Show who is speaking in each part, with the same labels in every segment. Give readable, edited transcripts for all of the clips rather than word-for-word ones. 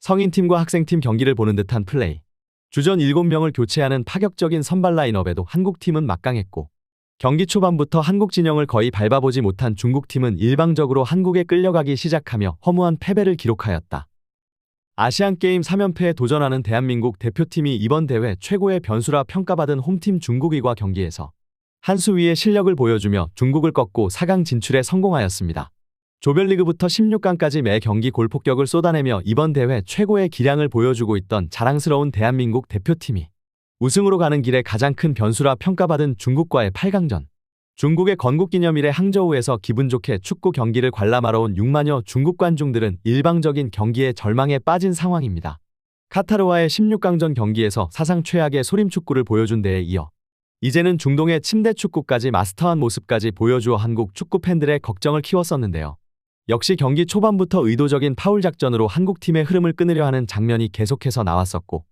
Speaker 1: 성인팀과 학생팀 경기를 보는 듯한 플레이. 주전 7명을 교체하는 파격적인 선발 라인업에도 한국팀은 막강했고, 경기 초반부터 한국 진영을 거의 밟아보지 못한 중국팀은 일방적으로 한국에 끌려가기 시작하며 허무한 패배를 기록하였다. 아시안게임 3연패에 도전하는 대한민국 대표팀이 이번 대회 최고의 변수라 평가받은 홈팀 중국과 경기에서 한 수 위의 실력을 보여주며 중국을 꺾고 4강 진출에 성공하였습니다. 조별리그부터 16강까지 매 경기 골폭격을 쏟아내며 이번 대회 최고의 기량을 보여주고 있던 자랑스러운 대한민국 대표팀이 우승으로 가는 길에 가장 큰 변수라 평가받은 중국과의 8강전. 중국의 건국기념일에 항저우에서 기분 좋게 축구 경기를 관람하러 온 6만여 중국 관중들은 일방적인 경기에 절망에 빠진 상황입니다. 카타르와의 16강전 경기에서 사상 최악의 소림축구를 보여준 데에 이어 이제는 중동의 침대 축구까지 마스터한 모습까지 보여주어 한국 축구 팬들의 걱정을 키웠었는데요. 역시 경기 초반부터 의도적인 파울 작전으로 한국팀의 흐름을 끊으려 하는 장면이 계속해서 나왔었고,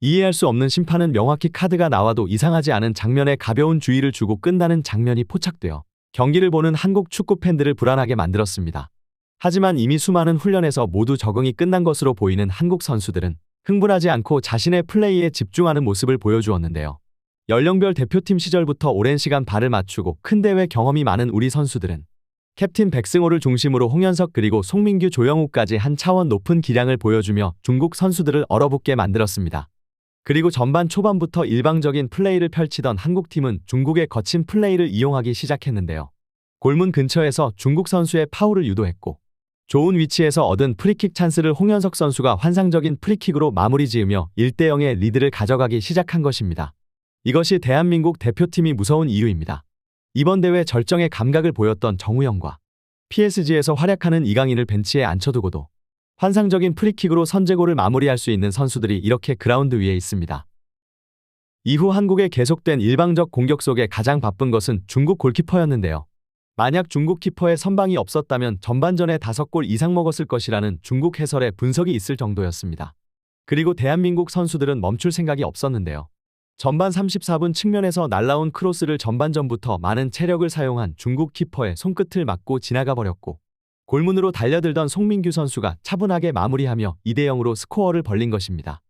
Speaker 1: 이해할 수 없는 심판은 명확히 카드가 나와도 이상하지 않은 장면에 가벼운 주의를 주고 끝나는 장면이 포착되어 경기를 보는 한국 축구 팬들을 불안하게 만들었습니다. 하지만 이미 수많은 훈련에서 모두 적응이 끝난 것으로 보이는 한국 선수들은 흥분하지 않고 자신의 플레이에 집중하는 모습을 보여주었는데요. 연령별 대표팀 시절부터 오랜 시간 발을 맞추고 큰 대회 경험이 많은 우리 선수들은 캡틴 백승호를 중심으로 홍현석 그리고 송민규 조영우까지 한 차원 높은 기량을 보여주며 중국 선수들을 얼어붙게 만들었습니다. 그리고 전반 초반부터 일방적인 플레이를 펼치던 한국팀은 중국의 거친 플레이를 이용하기 시작했는데요. 골문 근처에서 중국 선수의 파울을 유도했고, 좋은 위치에서 얻은 프리킥 찬스를 홍현석 선수가 환상적인 프리킥으로 마무리 지으며 1대0의 리드를 가져가기 시작한 것입니다. 이것이 대한민국 대표팀이 무서운 이유입니다. 이번 대회 절정의 감각을 보였던 정우영과 PSG에서 활약하는 이강인을 벤치에 앉혀두고도 환상적인 프리킥으로 선제골을 마무리할 수 있는 선수들이 이렇게 그라운드 위에 있습니다. 이후 한국의 계속된 일방적 공격 속에 가장 바쁜 것은 중국 골키퍼였는데요. 만약 중국 키퍼에 선방이 없었다면 전반전에 5골 이상 먹었을 것이라는 중국 해설의 분석이 있을 정도였습니다. 그리고 대한민국 선수들은 멈출 생각이 없었는데요. 전반 34분 측면에서 날라온 크로스를 전반전부터 많은 체력을 사용한 중국 키퍼의 손끝을 맞고 지나가 버렸고, 골문으로 달려들던 송민규 선수가 차분하게 마무리하며 2대0으로 스코어를 벌린 것입니다.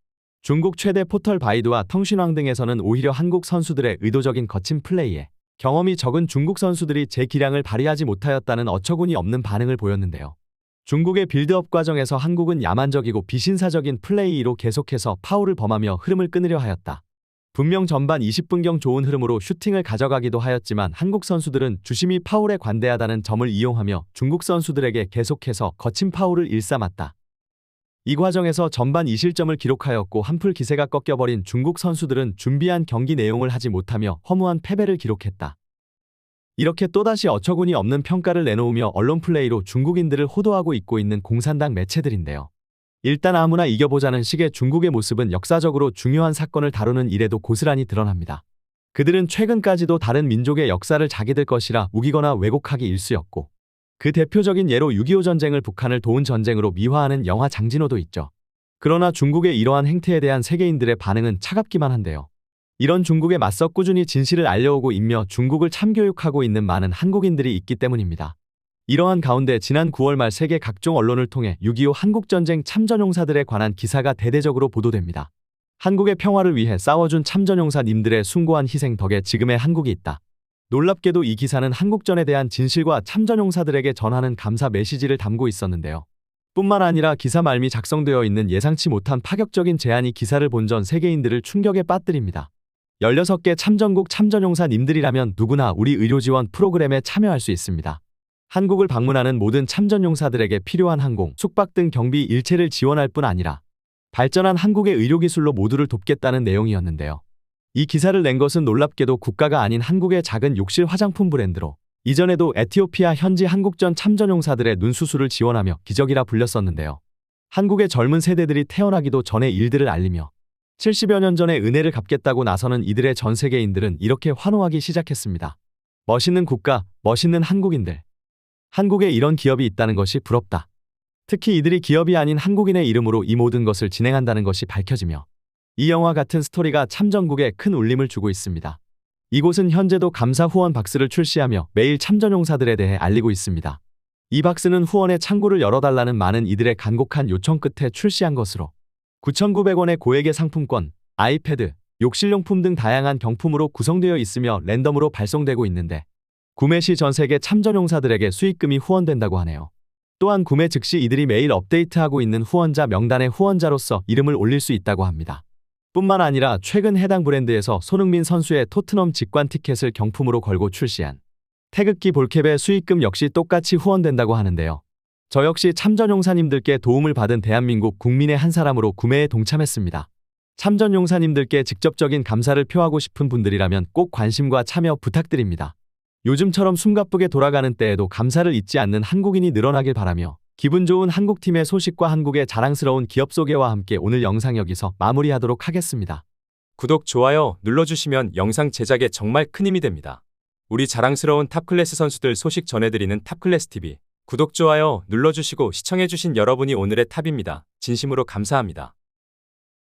Speaker 1: 중국 최대 포털 바이두와 텅신왕 등에서는 오히려 한국 선수들의 의도적인 거친 플레이에 경험이 적은 중국 선수들이 제 기량을 발휘하지 못하였다는 어처구니 없는 반응을 보였는데요. 중국의 빌드업 과정에서 한국은 야만적이고 비신사적인 플레이로 계속해서 파울을 범하며 흐름을 끊으려 하였다. 분명 전반 20분경 좋은 흐름으로 슈팅을 가져가기도 하였지만 한국 선수들은 주심이 파울에 관대하다는 점을 이용하며 중국 선수들에게 계속해서 거친 파울을 일삼았다. 이 과정에서 전반 2실점을 기록하였고 한풀 기세가 꺾여버린 중국 선수들은 준비한 경기 내용을 하지 못하며 허무한 패배를 기록했다. 이렇게 또다시 어처구니 없는 평가를 내놓으며 언론 플레이로 중국인들을 호도하고 있고 있는 공산당 매체들인데요. 일단 아무나 이겨보자는 식의 중국의 모습은 역사적으로 중요한 사건을 다루는 일에도 고스란히 드러납니다. 그들은 최근까지도 다른 민족의 역사를 자기들 것이라 우기거나 왜곡하기 일쑤였고, 그 대표적인 예로 6.25 전쟁을 북한을 도운 전쟁으로 미화하는 영화 장진호도 있죠. 그러나 중국의 이러한 행태에 대한 세계인들의 반응은 차갑기만 한데요. 이런 중국에 맞서 꾸준히 진실을 알려오고 있며 중국을 참교육하고 있는 많은 한국인들이 있기 때문입니다. 이러한 가운데 지난 9월 말 세계 각종 언론을 통해 6.25 한국전쟁 참전용사들에 관한 기사가 대대적으로 보도됩니다. 한국의 평화를 위해 싸워준 참전용사님들의 숭고한 희생 덕에 지금의 한국이 있다. 놀랍게도 이 기사는 한국전에 대한 진실과 참전용사들에게 전하는 감사 메시지를 담고 있었는데요. 뿐만 아니라 기사 말미 작성되어 있는 예상치 못한 파격적인 제안이 기사를 본 전 세계인들을 충격에 빠뜨립니다. 16개 참전국 참전용사님들이라면 누구나 우리 의료지원 프로그램에 참여할 수 있습니다. 한국을 방문하는 모든 참전용사들에게 필요한 항공, 숙박 등 경비 일체를 지원할 뿐 아니라 발전한 한국의 의료기술로 모두를 돕겠다는 내용이었는데요. 이 기사를 낸 것은 놀랍게도 국가가 아닌 한국의 작은 욕실 화장품 브랜드로 이전에도 에티오피아 현지 한국전 참전용사들의 눈수술을 지원하며 기적이라 불렸었는데요. 한국의 젊은 세대들이 태어나기도 전에 일들을 알리며 70여 년 전에 은혜를 갚겠다고 나서는 이들의 전 세계인들은 이렇게 환호하기 시작했습니다. 멋있는 국가, 멋있는 한국인들. 한국에 이런 기업이 있다는 것이 부럽다. 특히 이들이 기업이 아닌 한국인의 이름으로 이 모든 것을 진행한다는 것이 밝혀지며 이 영화 같은 스토리가 참전국에 큰 울림을 주고 있습니다. 이곳은 현재도 감사 후원 박스를 출시하며 매일 참전용사들에 대해 알리고 있습니다. 이 박스는 후원의 창구를 열어달라는 많은 이들의 간곡한 요청 끝에 출시한 것으로 9,900원의 고액의 상품권, 아이패드, 욕실용품 등 다양한 경품으로 구성되어 있으며 랜덤으로 발송되고 있는데 구매 시 전 세계 참전용사들에게 수익금이 후원된다고 하네요. 또한 구매 즉시 이들이 매일 업데이트하고 있는 후원자 명단에 후원자로서 이름을 올릴 수 있다고 합니다. 뿐만 아니라 최근 해당 브랜드에서 손흥민 선수의 토트넘 직관 티켓을 경품으로 걸고 출시한 태극기 볼캡의 수익금 역시 똑같이 후원된다고 하는데요. 저 역시 참전용사님들께 도움을 받은 대한민국 국민의 한 사람으로 구매에 동참했습니다. 참전용사님들께 직접적인 감사를 표하고 싶은 분들이라면 꼭 관심과 참여 부탁드립니다. 요즘처럼 숨가쁘게 돌아가는 때에도 감사를 잊지 않는 한국인이 늘어나길 바라며 기분 좋은 한국팀의 소식과 한국의 자랑스러운 기업 소개와 함께 오늘 영상 여기서 마무리하도록 하겠습니다.
Speaker 2: 구독, 좋아요 눌러주시면 영상 제작에 정말 큰 힘이 됩니다. 우리 자랑스러운 탑클래스 선수들 소식 전해드리는 탑클래스TV. 구독, 좋아요 눌러주시고 시청해주신 여러분이 오늘의 탑입니다. 진심으로 감사합니다.